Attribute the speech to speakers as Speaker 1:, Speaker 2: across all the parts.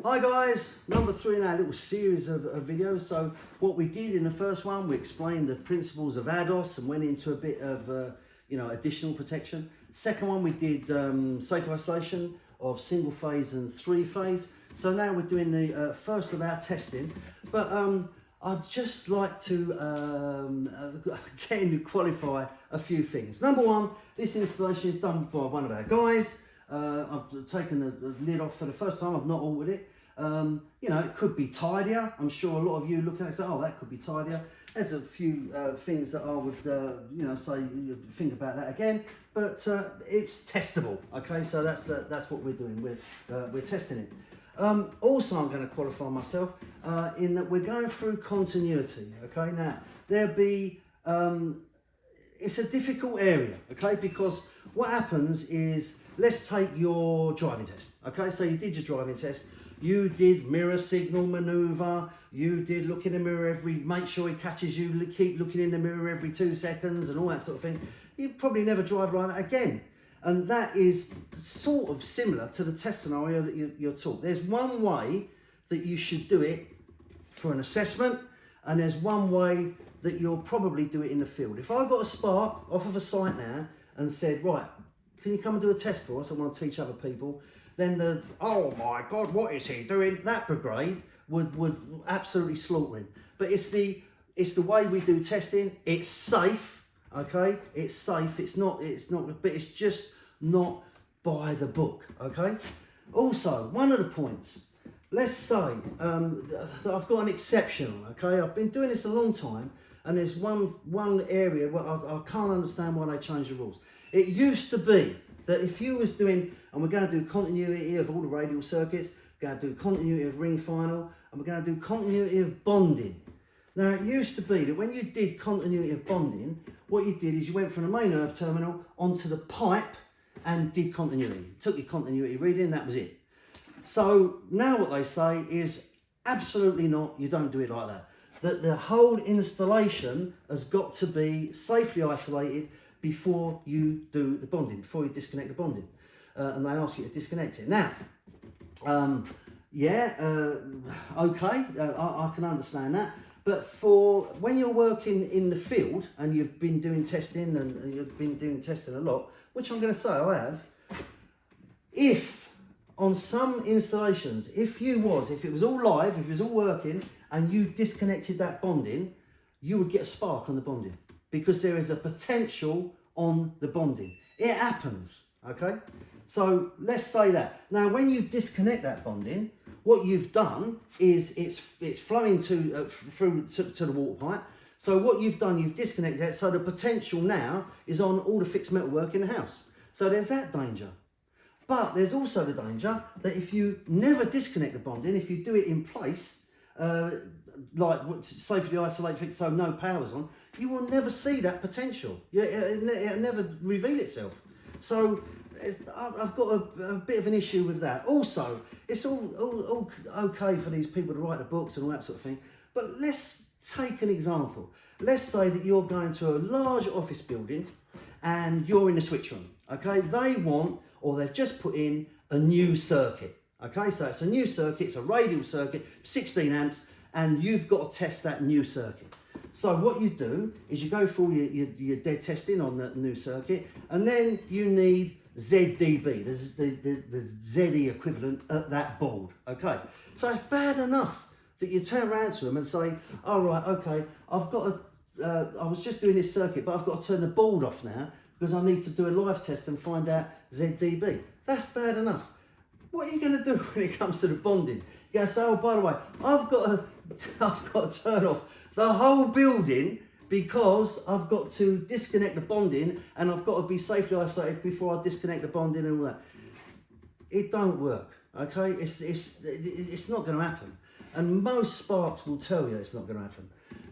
Speaker 1: Hi guys, number 3 in our little series of videos. So what we did in the first one, we explained the principles of ADOS and went into a bit of additional protection. Second one, we did safe isolation of single phase and 3-phase. So now we're doing the first of our testing, but I'd just like to get in to qualify a few things. Number one, this installation is done by one of our guys. I've taken the lid off for the first time. I've not altered it. It could be tidier. I'm sure a lot of you look at it and say, oh, that could be tidier. There's a few things that I would, say, think about that again. But it's testable. Okay, so that's what we're doing. We're testing it. Also, I'm going to qualify myself in that we're going through continuity. Okay, now there'll be. It's a difficult area. Okay, because what happens is, let's take your driving test. Okay, so you did your driving test. You did mirror signal maneuver. You did look in the mirror make sure it catches you, keep looking in the mirror every 2 seconds and all that sort of thing. You probably never drive like that again. And that is sort of similar to the test scenario that you're taught. There's one way that you should do it for an assessment, and there's one way that you'll probably do it in the field. If I got a spark off of a site now and said, right, can you come and do a test for us? I want to teach other people. Then oh my God, what is he doing? That brigade would absolutely slaughter him. But it's the way we do testing. It's safe, okay? It's safe. It's not, but it's just not by the book, okay? Also, one of the points, let's say that I've got an exception, okay? I've been doing this a long time, and there's one area where I can't understand why they changed the rules. It used to be that if you was doing, and we're going to do continuity of all the radial circuits, we're going to do continuity of ring final, and we're going to do continuity of bonding. Now, it used to be that when you did continuity of bonding, what you did is you went from the main earth terminal onto the pipe and did continuity. Took your continuity reading, that was it. So now what they say is absolutely not, you don't do it like that. That the whole installation has got to be safely isolated before you do the bonding, before you disconnect the bonding. And they ask you to disconnect it. Now, okay, I can understand that. But for when you're working in the field and you've been doing testing and you've been doing testing a lot, which I'm going to say I have, if on some installations, if it was all live, if it was all working and you disconnected that bonding, you would get a spark on the bonding because there is a potential on the bonding. It happens, okay? So let's say that. Now, when you disconnect that bonding, what you've done is it's flowing through to the water pipe. So what you've done, you've disconnected it. So the potential now is on all the fixed metal work in the house. So there's that danger. But there's also the danger that if you never disconnect the bonding, if you do it in place, like safely isolate, so no power's on, you will never see that potential. It'll never reveal itself. So I've got a bit of an issue with that. Also, it's all okay for these people to write the books and all that sort of thing, but let's take an example. Let's say that you're going to a large office building and you're in the switch room, okay? They've just put in a new circuit, okay? So it's a new circuit, it's a radial circuit, 16 amps, and you've got to test that new circuit. So what you do is you go through your dead testing on the new circuit, and then you need ZDB, the ZE equivalent at that board, okay? So it's bad enough that you turn around to them and say, oh, right, okay, I was just doing this circuit, but I've got to turn the board off now because I need to do a live test and find out ZDB. That's bad enough. What are you going to do when it comes to the bonding? You're going to say, oh, by the way, I've got to turn off the whole building because I've got to disconnect the bonding and I've got to be safely isolated before I disconnect the bonding and all that. It don't work, okay? It's not going to happen. And most sparks will tell you it's not going to happen.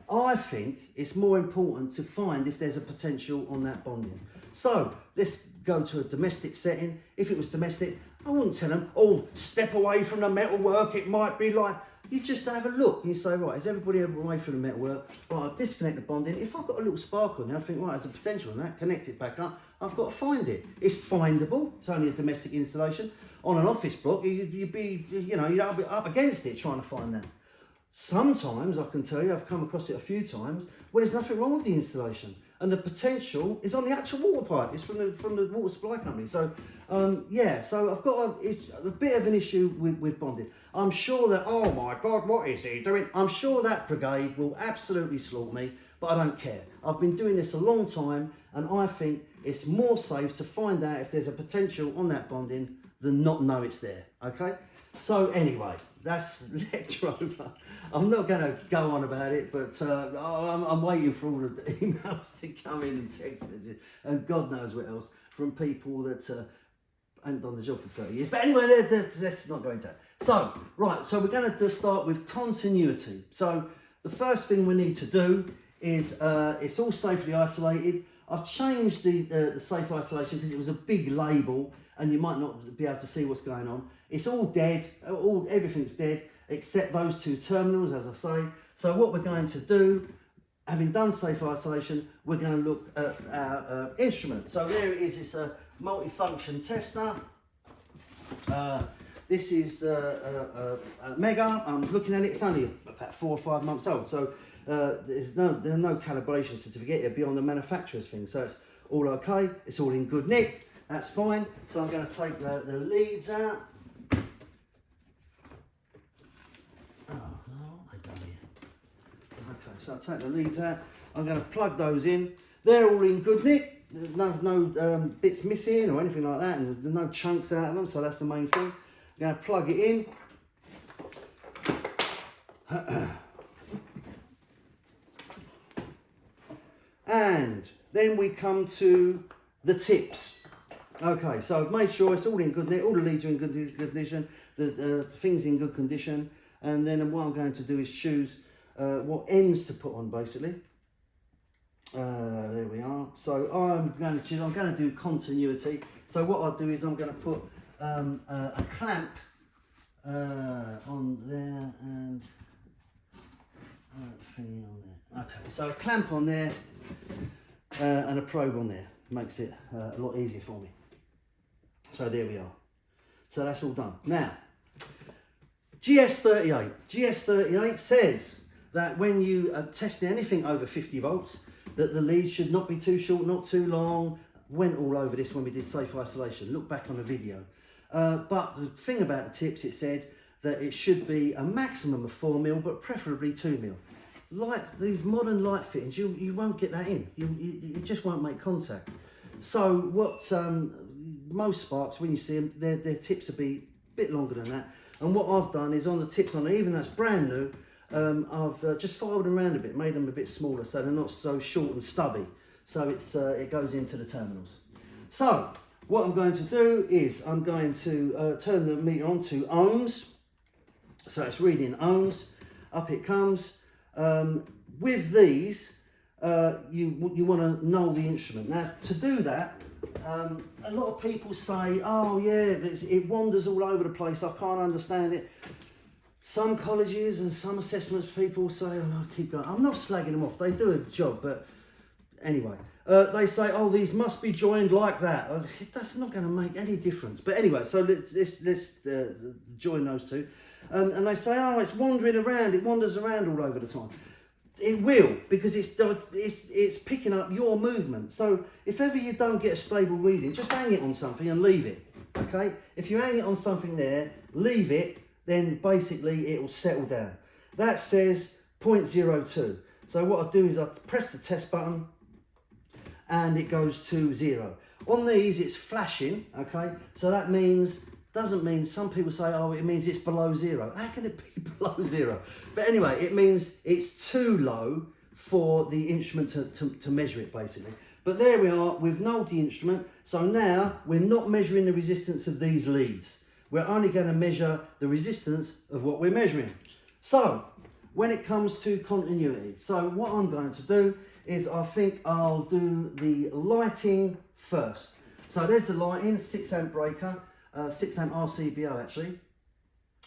Speaker 1: I think it's more important to find if there's a potential on that bonding. So let's go to a domestic setting. If it was domestic, I wouldn't tell them, oh, step away from the metalwork. It might be like, you just have a look and you say, right, is everybody away from the metalwork? Right, I'll disconnect the bonding. If I've got a little spark on there, I think, right, there's a potential in that, connect it back up. I've got to find it. It's findable. It's only a domestic installation. On an office block, you'd be up against it trying to find that. Sometimes, I can tell you, I've come across it a few times, where there's nothing wrong with the installation. And the potential is on the actual water pipe. It's from the water supply company. So, yeah, so I've got a bit of an issue with bonding. I'm sure that, oh my God, what is he doing? I'm sure that brigade will absolutely slaughter me, but I don't care. I've been doing this a long time, and I think it's more safe to find out if there's a potential on that bonding than not know it's there, okay? So anyway, that's lecture over. I'm not going to go on about it, but I'm waiting for all of the emails to come in and text messages and God knows what else from people that haven't done the job for 30 years. But anyway, let's not go into that. So, right, so we're going to start with continuity. So the first thing we need to do is it's all safely isolated. I've changed the safe isolation because it was a big label and you might not be able to see what's going on. It's all dead, everything's dead, except those two terminals, as I say. So what we're going to do, having done safe isolation, we're going to look at our instrument. So there it is, it's a multifunction tester. This is a Mega. I'm looking at it, it's only about 4 or 5 months old. So there's no calibration certificate, it'll be on the manufacturer's thing. So it's all okay, it's all in good nick, that's fine. So I'm going to take the leads out. Okay, so I'll take the leads out. I'm going to plug those in. They're all in good nick. There's no bits missing or anything like that, and there's no chunks out of them, so that's the main thing. I'm going to plug it in. And then we come to the tips. Okay, so I've made sure it's all in good nick, all the leads are in good condition, the thing's in good condition, and then what I'm going to do is choose what ends to put on, basically. There we are. So I'm going to do continuity. So what I'll do is I'm going to put a clamp on there and a thingy on there. Okay, so a clamp on there and a probe on there makes it a lot easier for me. So there we are. So that's all done. Now, GS38. GS38 says that when you are testing anything over 50 volts, that the leads should not be too short, not too long. Went all over this when we did safe isolation. Look back on the video. But the thing about the tips, it said that it should be a maximum of 4mm, but preferably 2mm. Like these modern light fittings, you won't get that in. It just won't make contact. So what most sparks, when you see them, their tips will be a bit longer than that. And what I've done is on the tips on it, even though it's brand new, I've just filed them around a bit, made them a bit smaller so they're not so short and stubby. So it goes into the terminals. So what I'm going to do is I'm going to turn the meter on to ohms. So it's reading ohms. Up it comes. With these, you want to know the instrument. Now to do that, a lot of people say, oh yeah, it wanders all over the place, I can't understand it. Some colleges and some assessments people say, oh no, keep going. I'm not slagging them off, they do a job, but anyway. They say, oh, these must be joined like that. That's not going to make any difference. But anyway, so let's join those two. And they say, oh, it's wandering around, it wanders around all over the time. It will, because it's picking up your movement. So if ever you don't get a stable reading, just hang it on something and leave it, okay? If you hang it on something there, leave it, then basically it will settle down. That says 0.02. So what I do is I press the test button and it goes to 0. On these, it's flashing, okay? So that doesn't mean, some people say, oh, it means it's below 0. How can it be below 0? But anyway, it means it's too low for the instrument to measure it, basically. But there we are, we've nulled the instrument. So now we're not measuring the resistance of these leads. We're only going to measure the resistance of what we're measuring. So when it comes to continuity, so what I'm going to do is I think I'll do the lighting first. So there's the lighting, 6 amp breaker. 6 amp RCBO actually,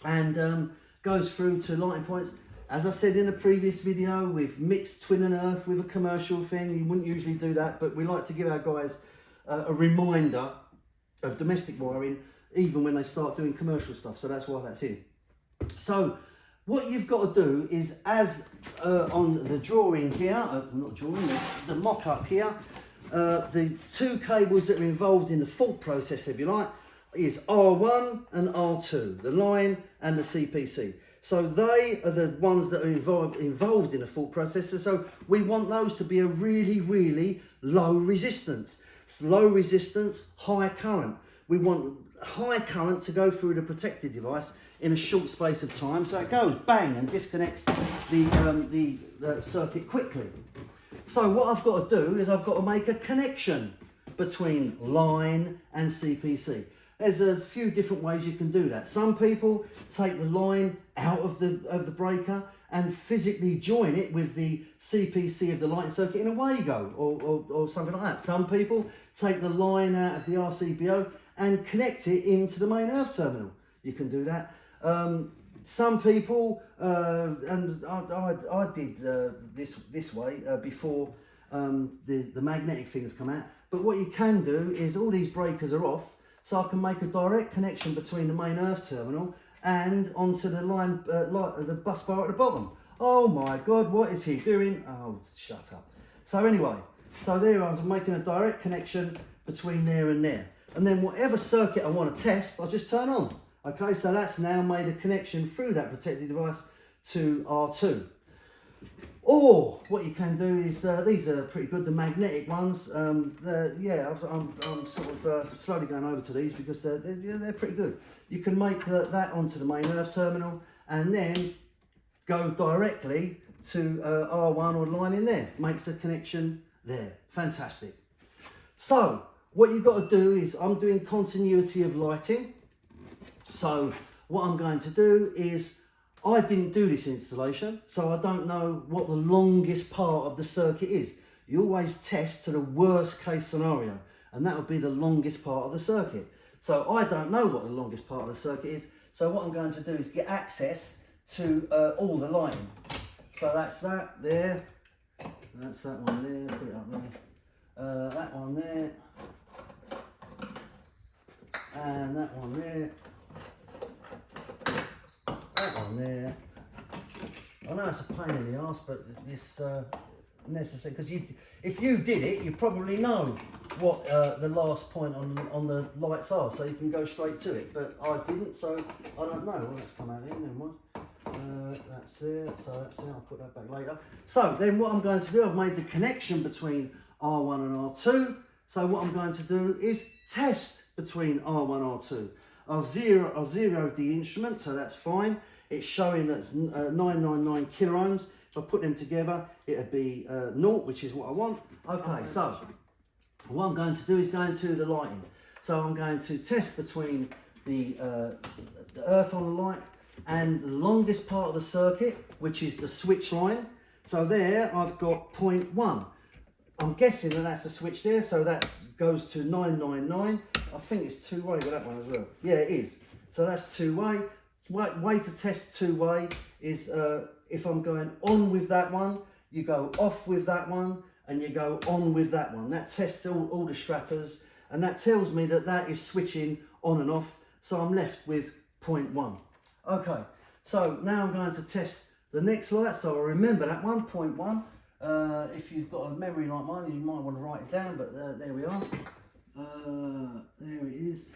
Speaker 1: and goes through to lighting points. As I said in a previous video, we've mixed twin and earth with a commercial thing. You wouldn't usually do that, but we like to give our guys a reminder of domestic wiring, even when they start doing commercial stuff. So that's why that's in. So what you've got to do is, as on the drawing here, not drawing, the mock-up here, the two cables that are involved in the fault process, if you like, is R1 and R2, the line and the CPC. So they are the ones that are involved in a fault processor. So we want those to be a really, really low resistance. It's low resistance, high current. We want high current to go through the protected device in a short space of time. So it goes bang and disconnects the circuit quickly. So what I've got to do is I've got to make a connection between line and CPC. There's a few different ways you can do that. Some people take the line out of the breaker and physically join it with the CPC of the lighting circuit, and away you go, or something like that. Some people take the line out of the RCBO and connect it into the main earth terminal. You can do that. Some people, and I did this way before the magnetic things come out. But what you can do is, all these breakers are off, so I can make a direct connection between the main earth terminal and onto the line, the bus bar at the bottom. Oh my God, what is he doing? Oh, shut up. So anyway, so there I was making a direct connection between there and there. And then whatever circuit I want to test, I just turn on. Okay, so that's now made a connection through that protected device to R2. Or what you can do is, these are pretty good, the magnetic ones. Yeah, I'm sort of slowly going over to these because they're pretty good. You can make that onto the main earth terminal and then go directly to R1 or line in there. Makes a connection there. Fantastic. So what you've got to do is, I'm doing continuity of lighting. So what I'm going to do is, I didn't do this installation, so I don't know what the longest part of the circuit is. You always test to the worst case scenario, and that would be the longest part of the circuit. So I don't know what the longest part of the circuit is, so what I'm going to do is get access to all the lighting. So that's that there, that's that one there, put it up there, that one there, and that one there. That one there. I know it's a pain in the arse, but it's necessary, because if you did it, you probably know what the last point on the lights are, so you can go straight to it. But I didn't, so I don't know. Well, let's come out here. Never mind. That's there. So that's there. I'll put that back later. So then, what I'm going to do, I've made the connection between R1 and R2. So what I'm going to do is test between R1 and R2. I'll zero the instrument, so that's fine. It's showing that's 999 kilo ohms. If I put them together, it'd be 0, which is what I want. Okay, so what I'm going to do is go into the lighting. So I'm going to test between the earth on the light and the longest part of the circuit, which is the switch line. So there I've got 0.1. I'm guessing that that's a switch there, so that goes to 999. I think it's two-way with that one as well. Yeah, it is. So that's two-way. Way to test two-way is if I'm going on with that one, you go off with that one, and you go on with that one. That tests all the strappers, and that tells me that that is switching on and off. So I'm left with 0.1. Okay, so now I'm going to test the next light. So I remember that one, 0.1. If you've got a memory like mine, you might want to write it down, but there we are. There it is.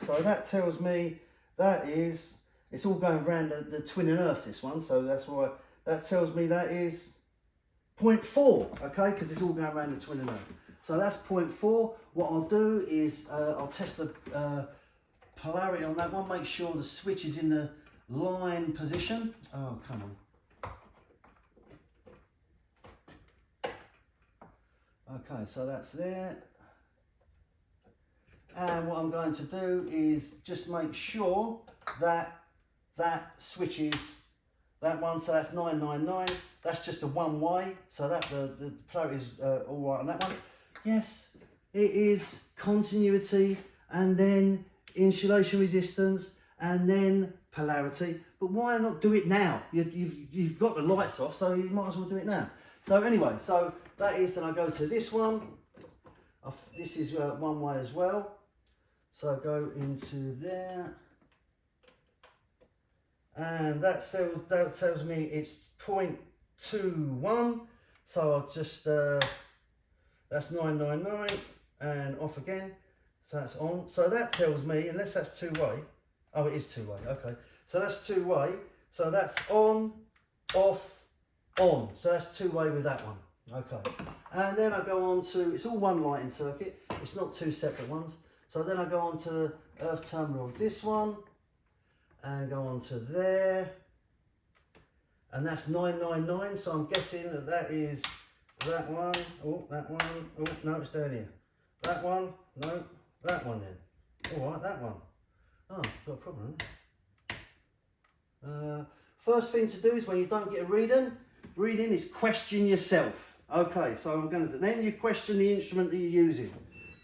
Speaker 1: So that tells me that is, it's all going around the twin and earth, this one, so that's why that tells me that is 0.4, okay, because it's all going around the twin and earth. So that's 0.4. What I'll do is I'll test the polarity on that one, make sure the switch is in the line position. Oh, come on. Okay, so that's there. And what I'm going to do is just make sure that that switches that one, so that's 999. That's just a one-way, so that the polarity is all right on that one. Yes, it is continuity, and then insulation resistance, and then polarity. But but why not do it now? You've got the lights off, so you might as well do it now. So anyway, so that is, then I go to this one. This is one way as well. So I go into there. And that tells me it's 0.21. So I'll just, that's 999 and off again. So that's on. So that tells me, unless that's two-way. Oh, it is two-way, okay. So that's two-way. So that's on, off, on. So that's two-way with that one. Okay. And then I go on to, it's all one lighting circuit. It's not two separate ones. So then I go on to earth terminal of this one. And go on to there. And that's 999. So I'm guessing that that is that one. Oh, that one. Oh, no, it's down here. That one. No, that one then. All right, that one. Oh, got a problem. First thing to do is when you don't get a reading is question yourself. Okay, so I'm going to do, then you question the instrument that you're using.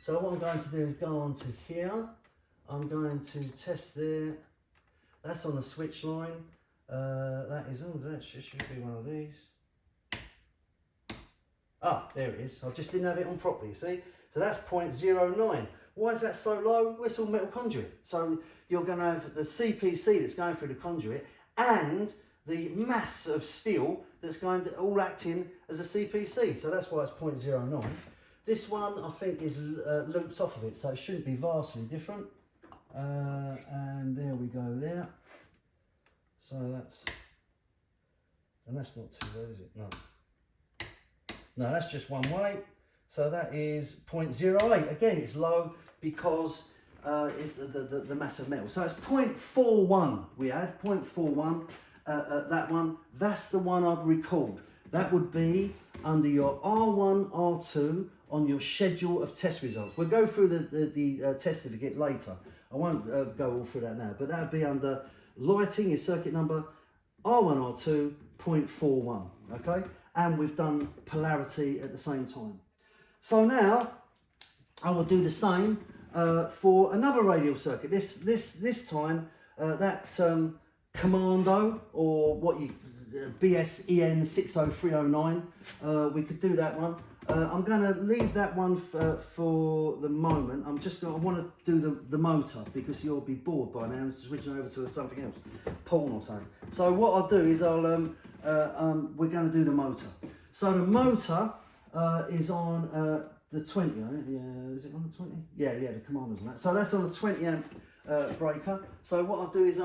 Speaker 1: So what I'm going to do is go on to here. I'm going to test there. That's on the switch line. That is, oh, that should be one of these. Ah, there it is. I just didn't have it on properly, you see? So that's 0.09. Why is that so low? Well, it's all metal conduit. So you're going to have the CPC that's going through the conduit and the mass of steel that's going to all acting as a CPC. So that's why it's 0.09. This one, I think, is looped off of it, so it shouldn't be vastly different. And there we go there. So that's, and that's not too low, is it? No. No, that's just one way. So that is 0.08. Again, it's low because it's the mass of metal. So it's 0.41 we had, 0.41 that one. That's the one I'd record. That would be under your R1, R2 on your schedule of test results. We'll go through the test certificate later. I won't go all through that now, but that would be under lighting, your circuit number R1, R2, 0.41, okay? And we've done polarity at the same time. So now I will do the same for another radial circuit. This time that Commando, or what you BSEN 60309, we could do that one. I'm going to leave that one for the moment. I want to do the motor because you'll be bored by now switching over to something else, porn or something. So what I'll do is we're going to do the motor. So the motor is on the 20. Yeah, is it on the 20? Yeah, the Commando's on that. So that's on the 20 amp breaker. So what I'll do is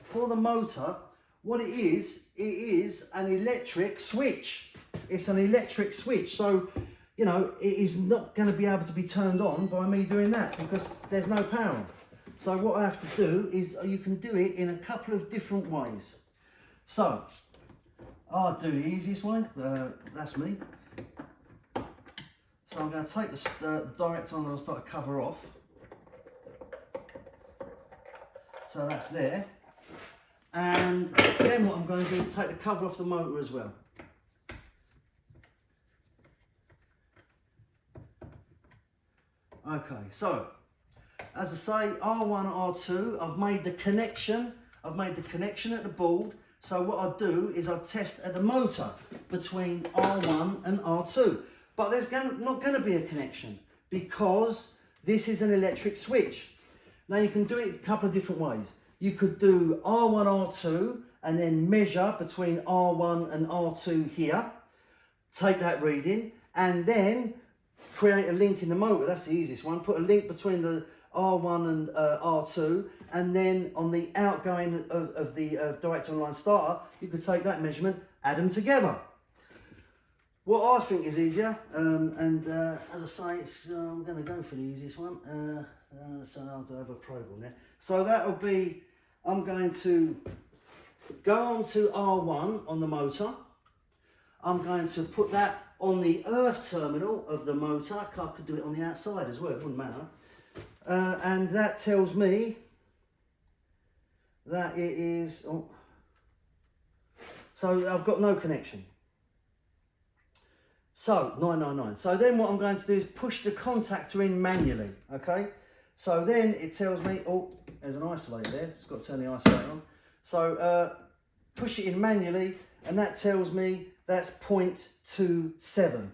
Speaker 1: for the motor, what it is an electric switch. It's an electric switch, so you know it is not going to be able to be turned on by me doing that because there's no power on. So what I have to do is you can do it in a couple of different ways. So I'll do the easiest way. That's me. So I'm going to take the direct on and I'll start to cover off. So that's there. And then what I'm going to do is take the cover off the motor as well. Okay, so as I say, R1, R2, I've made the connection at the board. So what I do is I test at the motor between R1 and R2. But there's not going to be a connection because this is an electric switch. Now you can do it a couple of different ways. You could do R1, R2 and then measure between R1 and R2 here. Take that reading and then create a link in the motor. That's the easiest one. Put a link between the R1 and R2, and then on the outgoing of the direct online starter, you could take that measurement, add them together. What I think is easier, as I say, I'm going to go for the easiest one. So I'll have a probe on there. So that will be, I'm going to go on to R1 on the motor. I'm going to put that on the earth terminal of the motor. I could do it on the outside as well, it wouldn't matter. And that tells me that it is, so I've got no connection. So 999. So then what I'm going to do is push the contactor in manually, okay? So then it tells me, oh, there's an isolator there. It's got to turn the isolator on. So push it in manually, and that tells me that's 0.27.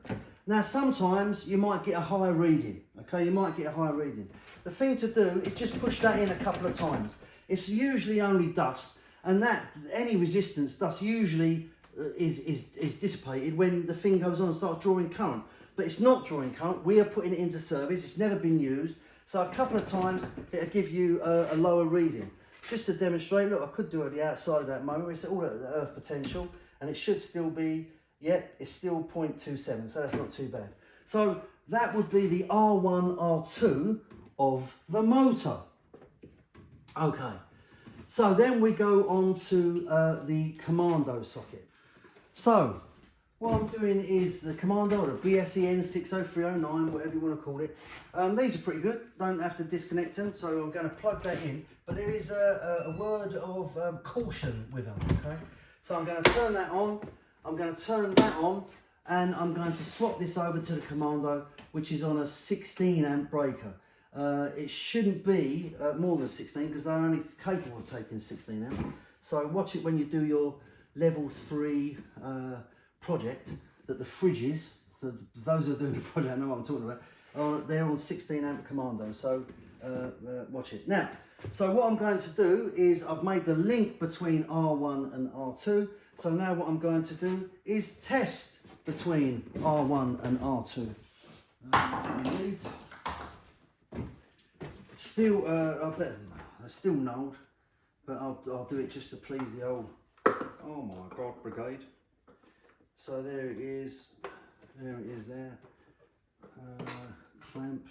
Speaker 1: Now sometimes you might get a high reading, okay, you might get a high reading. The thing to do is just push that in a couple of times. It's usually only dust, and that any resistance dust usually is dissipated when the thing goes on and starts drawing current. But it's not drawing current, we are putting it into service, it's never been used, so a couple of times it'll give you a lower reading. Just to demonstrate, look, I could do it the outside of that motor, it's all at the earth potential, and it should still be, yeah, it's still 0.27, so that's not too bad. So that would be the R1, R2 of the motor. Okay, so then we go on to the Commando socket. So what I'm doing is the Commando, or the BSEN 60309, whatever you want to call it. These are pretty good, don't have to disconnect them, so I'm going to plug that in. But there is a word of caution with them, okay? So I'm going to turn that on, I'm going to turn that on, and I'm going to swap this over to the Commando, which is on a 16 amp breaker. It shouldn't be more than 16 because they're only capable of taking 16 amp. So watch it when you do your level 3 project, that the fridges, those who are doing the project know what I'm talking about, they're on 16 amp Commando, so watch it. Now, so what I'm going to do is I've made the link between R1 and R2, so now what I'm going to do is test between R1 and R2. Still, I bet it's still nulled, but I'll do it just to please the old, oh my God, brigade. So there it is there, clamp.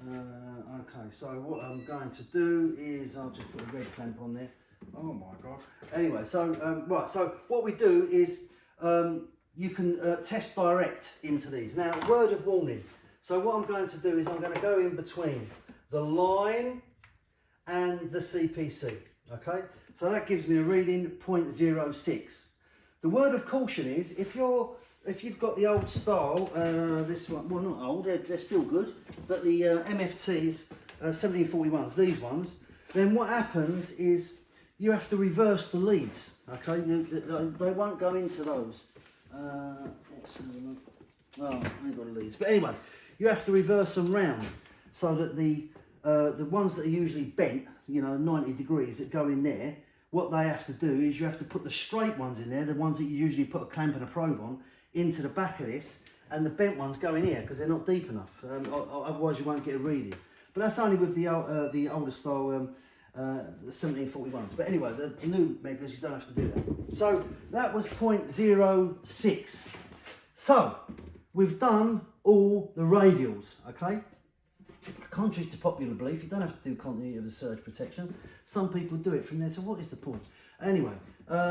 Speaker 1: Okay, so what I'm going to do is I'll just put a red clamp on there. Oh my God. Anyway, so right, so what we do is you can test direct into these. Now, word of warning. So what I'm going to do is I'm going to go in between the line and the CPC, okay? So that gives me a reading 0.06. The word of caution is if you've got the old style, this one, well not old, they're still good, but the MFTs, 1741s, these ones, then what happens is you have to reverse the leads, okay? They won't go into those. Let's have a look. Oh, I ain't got the leads. But anyway, you have to reverse them round so that the ones that are usually bent, you know, 90 degrees that go in there, what they have to do is you have to put the straight ones in there, the ones that you usually put a clamp and a probe on, into the back of this, and the bent ones go in here because they're not deep enough. Otherwise you won't get a reading. But that's only with the older style 1741s. But anyway, the new Megas, you don't have to do that. So that was 0.06. So we've done all the radials, okay? Contrary to popular belief, you don't have to do continuity of the surge protection. Some people do it from there, so what is the point? Anyway,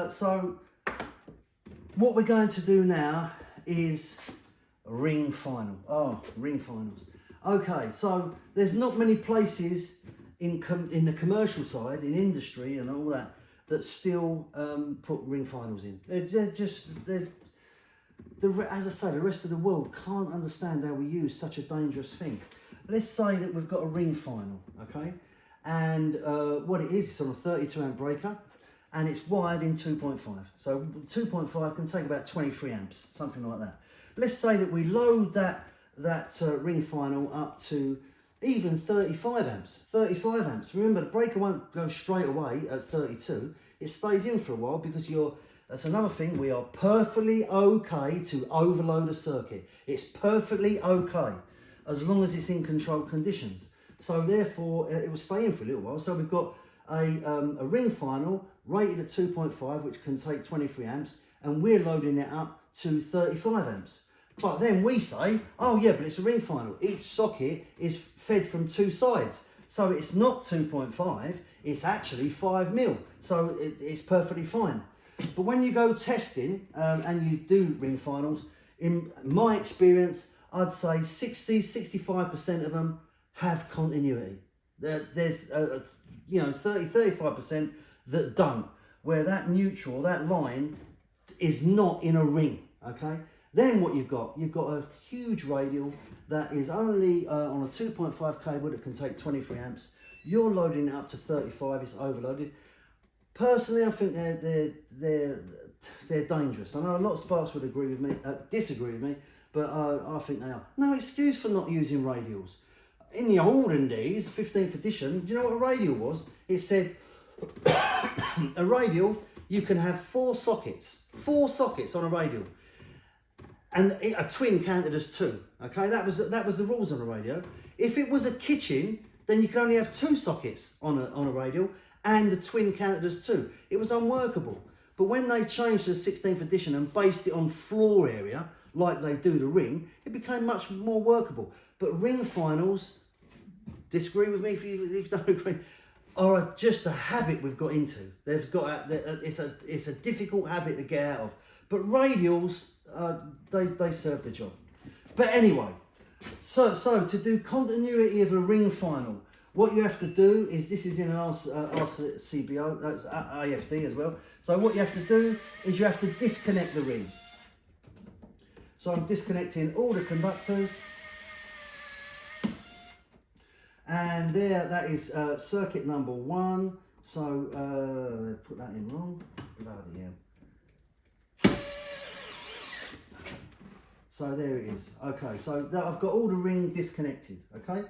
Speaker 1: so what we're going to do now is ring final. Oh, ring finals. Okay, so there's not many places in the commercial side, in industry and all that, that still put ring finals in. As I say, the rest of the world can't understand how we use such a dangerous thing. Let's say that we've got a ring final, okay? And what it is, it's on a 32 amp breaker and it's wired in 2.5. So 2.5 can take about 23 amps, something like that. Let's say that we load that ring final up to even 35 amps. 35 amps. Remember, the breaker won't go straight away at 32. It stays in for a while because that's another thing, we are perfectly okay to overload a circuit. It's perfectly okay, as long as it's in controlled conditions. So therefore, it will stay in for a little while. So we've got a ring final rated at 2.5, which can take 23 amps, and we're loading it up to 35 amps. But then we say, oh yeah, but it's a ring final. Each socket is fed from two sides. So it's not 2.5, it's actually 5 mil. So it's perfectly fine. But when you go testing and you do ring finals, in my experience, I'd say 60-65% of them have continuity. There's 30-35% that don't, where that neutral, that line is not in a ring, okay? Then what you've got a huge radial that is only on a 2.5 cable that can take 23 amps. You're loading it up to 35, it's overloaded. Personally, I think they're dangerous. I know a lot of sparks would agree with me, disagree with me, but I think they are. No excuse for not using radials. In the olden days, 15th edition, do you know what a radial was? It said, a radial, you can have 4 sockets on a radial. And a twin counted as 2, okay? That was the rules on a radio. If it was a kitchen, then you could only have 2 sockets on a radial, and the twin counted as 2. It was unworkable. But when they changed the 16th edition and based it on floor area, like they do the ring, it became much more workable. But ring finals, disagree with me if you don't agree, are just a habit we've got into. It's a difficult habit to get out of. But radials, they serve the job. But anyway, so to do continuity of a ring final, what you have to do is, this is in an RCBO, that's AFD as well. So what you have to do is you have to disconnect the ring. So I'm disconnecting all the conductors. And there, that is circuit number 1. So put that in wrong. Bloody hell. So there it is. Okay, so I've got all the ring disconnected. Okay.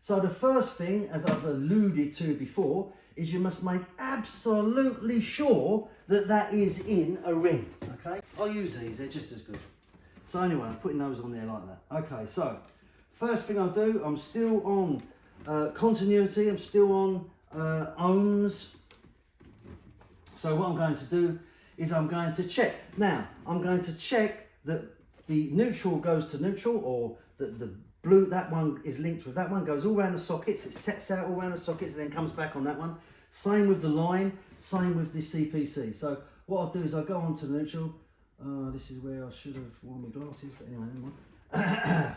Speaker 1: So the first thing, as I've alluded to before, is you must make absolutely sure that that is in a ring. Okay. I'll use these. They're just as good. So anyway, I'm putting those on there like that. Okay. So first thing I'll do, I'm still on continuity, I'm still on ohms. So what I'm going to do is I'm going to check. Now, I'm going to check that the neutral goes to neutral, or that the blue, that one is linked with that one, goes all around the sockets, it sets out all around the sockets and then comes back on that one. Same with the line, same with the CPC. So what I'll do is I'll go on to the neutral. This is where I should have worn my glasses, but anyway, never mind.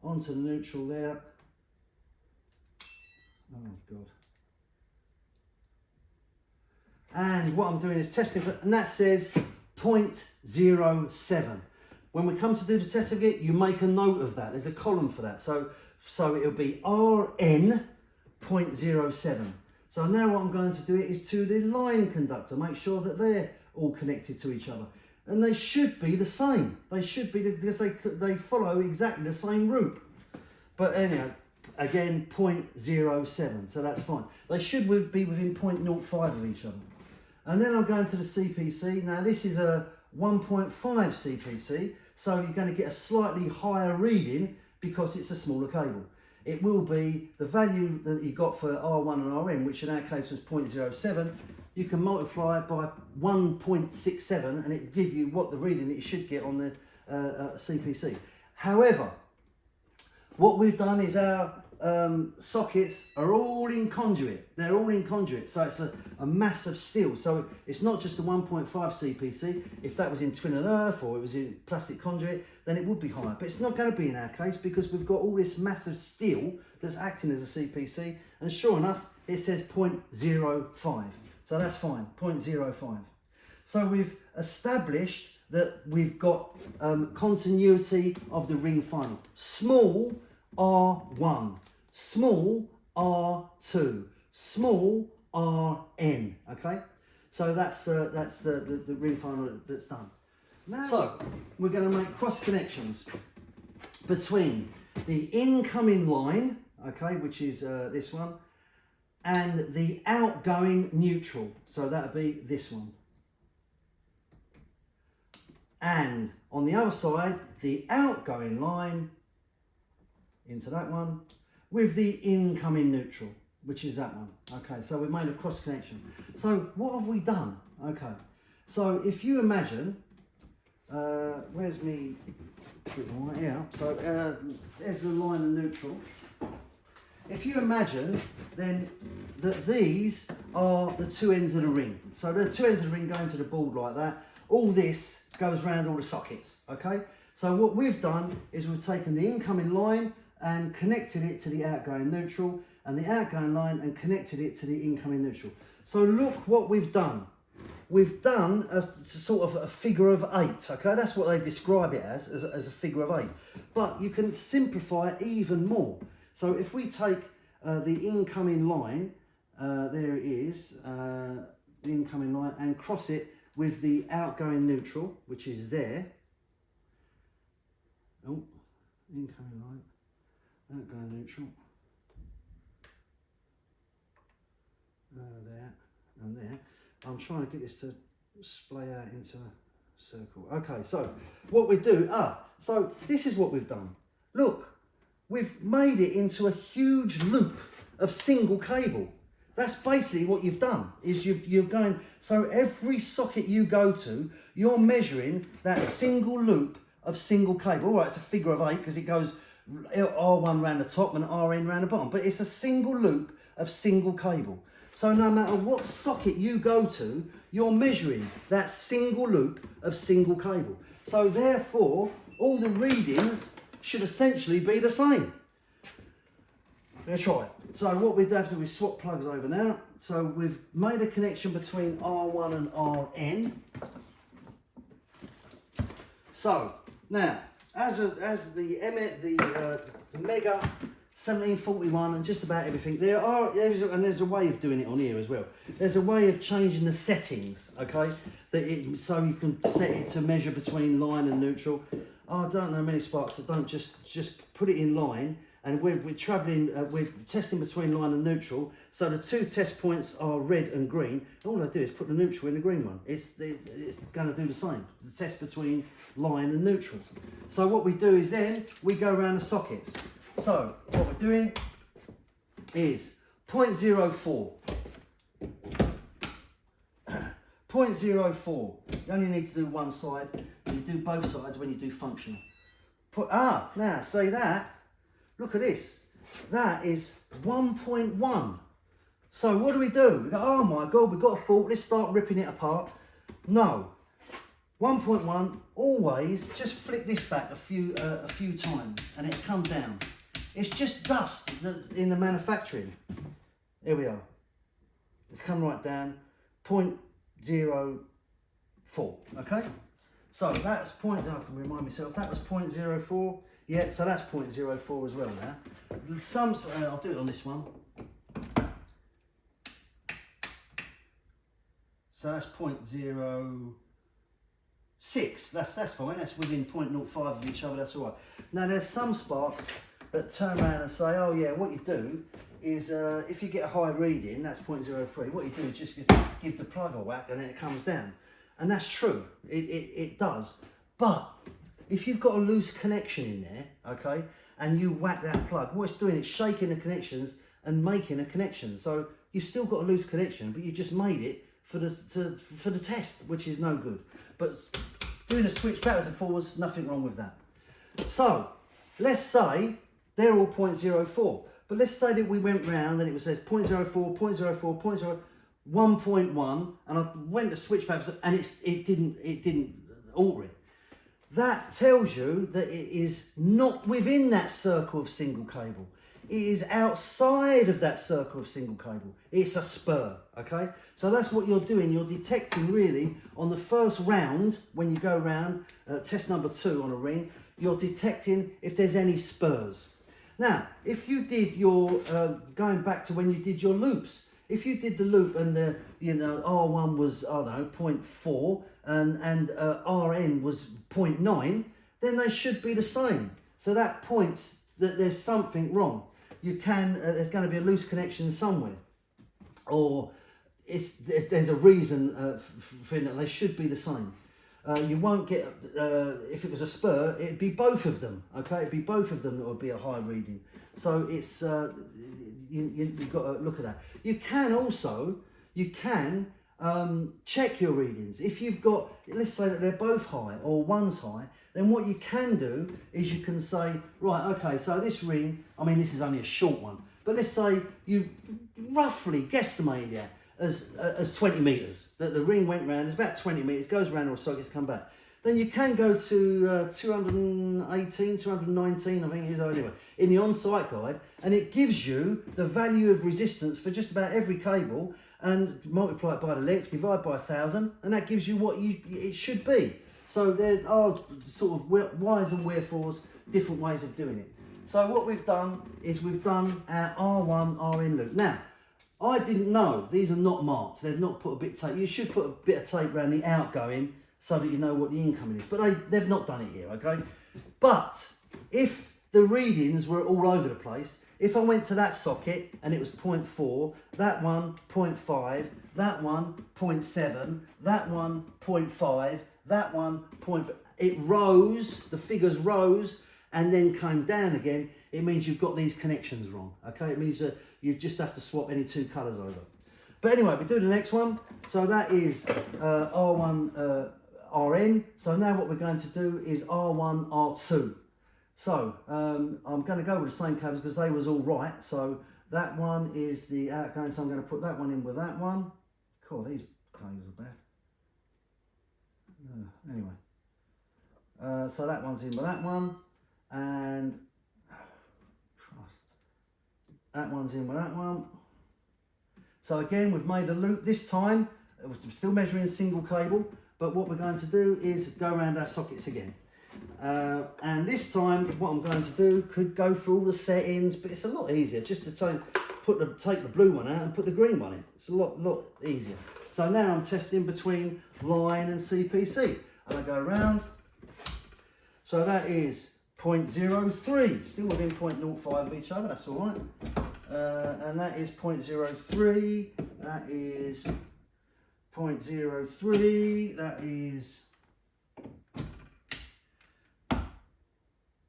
Speaker 1: Onto the neutral there. Oh God. And what I'm doing is testing for, and that says 0.07. When we come to do the test of it, you make a note of that. There's a column for that. So it'll be RN 0.07. So now what I'm going to do is to the line conductor, make sure that they're all connected to each other. And they should be the same. They should be, because they follow exactly the same route. But anyhow, again, 0.07, so that's fine. They should be within 0.05 of each other. And then I'm going to the CPC. Now this is a 1.5 CPC, so you're going to get a slightly higher reading because it's a smaller cable. It will be the value that you got for R1 and RN, which in our case was 0.07. You can multiply it by 1.67 and it will give you what the reading that you should get on the CPC. However, what we've done is our sockets are all in conduit. They're all in conduit, so it's a mass of steel. So it's not just a 1.5 CPC. If that was in twin and earth or it was in plastic conduit, then it would be higher. But it's not going to be in our case because we've got all this massive steel that's acting as a CPC. And sure enough, it says 0.05. So that's fine, 0.05. So we've established that we've got continuity of the ring final. Small R1, small R2, small RN, okay? So that's the ring final that's done. Now, so we're going to make cross connections between the incoming line, okay, which is this one, and the outgoing neutral. So that'll be this one. And on the other side, the outgoing line into that one with the incoming neutral, which is that one. Okay, so we've made a cross connection. So what have we done? Okay, so if you imagine, where's me? Yeah, so there's the line and neutral. If you imagine then that these are the two ends of the ring. So the two ends of the ring going to the board like that. All this goes around all the sockets, okay? So what we've done is we've taken the incoming line and connected it to the outgoing neutral, and the outgoing line and connected it to the incoming neutral. So look what we've done. We've done a sort of a figure of 8, okay? That's what they describe it as a figure of 8. But you can simplify it even more. So if we take the incoming line, there it is, the incoming line, and cross it with the outgoing neutral, which is there. Oh, incoming line, outgoing neutral. There and there. I'm trying to get this to splay out into a circle. Okay, so what we do, so this is what we've done. Look, we've made it into a huge loop of single cable. That's basically what you've done, is you're going, so every socket you go to, you're measuring that single loop of single cable. All right, it's a figure of 8 because it goes R1 round the top and RN round the bottom, but it's a single loop of single cable. So no matter what socket you go to, you're measuring that single loop of single cable. So therefore, all the readings should essentially be the same. Let's try it. So what we have to do is swap plugs over now. So we've made a connection between R1 and RN. So now, as the Mega 1741 and just about everything, there's a way of doing it on here as well. There's a way of changing the settings, okay? So you can set it to measure between line and neutral. I don't know many sparks that don't just put it in line, and we're testing between line and neutral. So the two test points are red and green. All I do is put the neutral in the green one. It's going to do the same. The test between line and neutral. So what we do is then we go around the sockets. So what we're doing is 0.04. 0.04. You only need to do one side. You do both sides when you do functional. Now see that. Look at this. That is 1.1. So what do? We go, oh my God, we've got a fault. Let's start ripping it apart. No. 1.1. Always just flick this back a few times, and it'll come down. It's just dust in the manufacturing. Here we are. It's come right down. 0.04. Okay. So that's I can remind myself, that was 0.04. Yeah, so that's 0.04 as well now. I'll do it on this one. So that's 0.06. That's fine. That's within 0.05 of each other. That's all right. Now there's some sparks that turn around and say, oh yeah, what you do is if you get a high reading, that's 0.03. What you do is just give the plug a whack and then it comes down. And that's true. It does. But if you've got a loose connection in there, okay, and you whack that plug, what it's doing, it's shaking the connections and making a connection. So you've still got a loose connection, but you just made it for the test, which is no good. But doing a switch backwards and forwards, nothing wrong with that. So let's say they're all 0.04, but let's say that we went round and it says 0.04, 0.04, 0.0, 1.1, and I went to switch backwards and it didn't alter it. That tells you that it is not within that circle of single cable. It is outside of that circle of single cable. It's a spur, okay? So that's what you're doing. You're detecting really on the first round, when you go round, test number 2 on a ring, you're detecting if there's any spurs. Now, if you did your, going back to when you did your loops, if you did the loop and the R1 was, I don't know, 0.4 and RN was 0.9, then they should be the same. So that points that there's something wrong. There's going to be a loose connection somewhere, or there's a reason for that they should be the same. You won't get, if it was a spur, it'd be both of them, okay? It'd be both of them that would be a high reading. So it's, you've got to look at that. You can also, check your readings. If you've got, let's say that they're both high or one's high, then what you can do is you can say, right, okay, so this ring, I mean, this is only a short one, but let's say you roughly guesstimate it as 20 metres, that the ring went round, it's about 20 metres, goes round all sockets, come back. Then you can go to 218, 219, I think it is, anyway, in the on-site guide, and it gives you the value of resistance for just about every cable, and multiply it by the length, divide by 1,000, and that gives you what it should be. So there are sort of whys and wherefores, different ways of doing it. So what we've done is we've done our R1, RN loop. Now, I didn't know, these are not marked. They've not put a bit of tape. You should put a bit of tape around the outgoing so that you know what the incoming is. But they've not done it here, okay? But if the readings were all over the place, if I went to that socket and it was 0.4, that one 0.5, that one 0.7, that one 0.5, that one 0.5, it rose, the figures rose and then came down again. It means you've got these connections wrong, okay? It means that you just have to swap any two colours over. But anyway, we do the next one. So that is R1 RN. So now what we're going to do is R1 R2. So I'm going to go with the same cables because they was all right. So that one is the outgoing. So I'm going to put that one in with that one. Cool, these cables are bad. Anyway, so that one's in with that one, and that one's in with that one. So again, we've made a loop this time. We're still measuring single cable, but what we're going to do is go around our sockets again. And this time, what I'm going to do could go through all the settings, but it's a lot easier just to take the blue one out and put the green one in. It's a lot easier. So now I'm testing between line and CPC, and I go around. So that is 0.03, still within 0.05 of each other, that's all right. And that is 0.03, that is 0.03, that is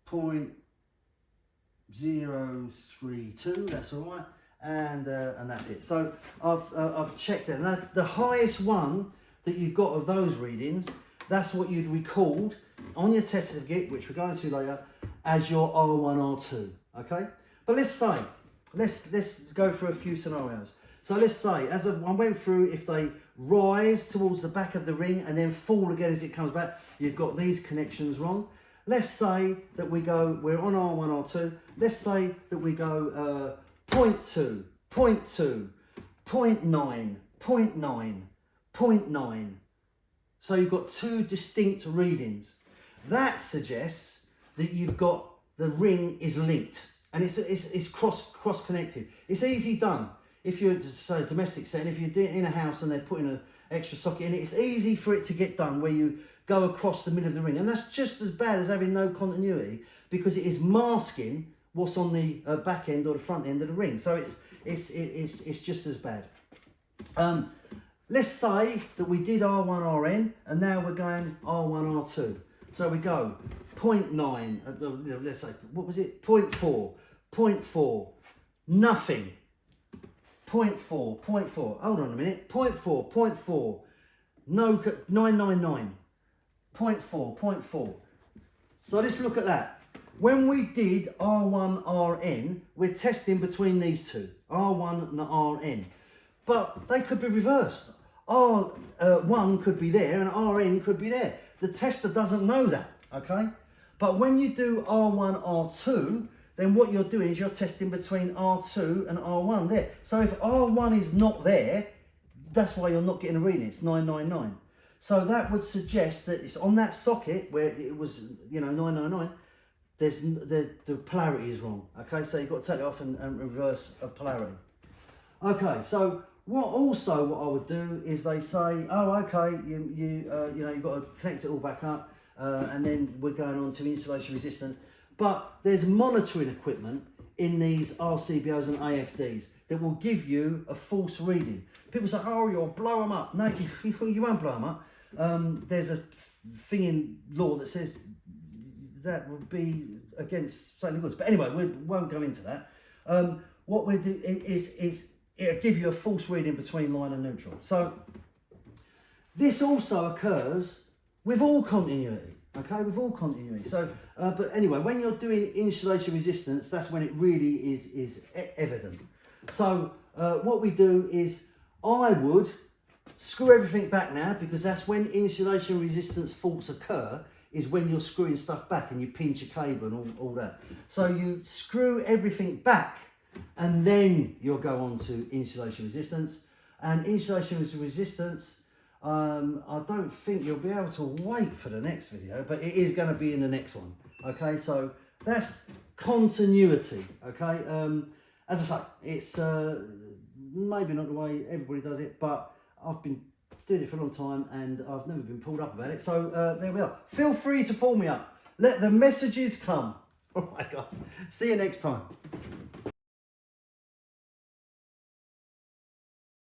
Speaker 1: 0.032, that's all right. And that's it. So I've checked it, and the highest one that you've got of those readings, that's what you'd record on your test certificate, which we're going to later, as your R1, R2, okay? But let's say, let's go through a few scenarios. So let's say, as I went through, if they rise towards the back of the ring and then fall again as it comes back, you've got these connections wrong. Let's say that we're on R1, R2, let's say that we go 0.2, 0.2, 0.9, 0.9, 0.9. So you've got two distinct readings. That suggests that you've got the ring is linked and it's cross connected. It's easy done. If you're, say, a domestic setting, if you're doing it in a house and they're putting an extra socket in it, it's easy for it to get done where you go across the middle of the ring. And that's just as bad as having no continuity because it is masking what's on the back end or the front end of the ring. So it's just as bad. Let's say that we did R1, RN, and now we're going R1, R2. So we go 0.9, let's say, what was it? 0.4, 0.4, nothing. 0.4, 0.4, hold on a minute, 0.4, 0.4, no, 999, 0.4, 0.4. So let's look at that. When we did R1, RN, we're testing between these two, R1 and RN. But they could be reversed. R1 could be there and RN could be there. The tester doesn't know that, okay? But when you do R1, R2, then what you're doing is you're testing between R2 and R1 there. So if R1 is not there, that's why you're not getting a reading, it's 999. So that would suggest that it's on that socket where it was, 999, there's the polarity is wrong, okay? So you've got to take it off and reverse a polarity. Okay, so what I would do is they say, oh, okay, you've got to connect it all back up, and then we're going on to insulation resistance. But there's monitoring equipment in these RCBOs and AFDs that will give you a false reading. People say, oh, you'll blow them up. No, you won't blow them up. There's a thing in law that says that would be against St. Goods. But anyway, we won't go into that. What we do is it'll give you a false reading between line and neutral. So this also occurs with all continuity. Okay, with all continuity. So, but anyway, when you're doing insulation resistance, that's when it really is evident. So what we do is I would screw everything back now, because that's when insulation resistance faults occur, is when you're screwing stuff back and you pinch a cable and all that. So you screw everything back and then you'll go on to insulation resistance. And insulation resistance, I don't think you'll be able to wait for the next video, but it is going to be in the next one. Okay, so That's continuity, okay? As I say, it's maybe not the way everybody does it, but I've been doing it for a long time and I've never been pulled up about it. So there we are. Feel free to pull me up. Let the messages come. All right, guys. See you next time.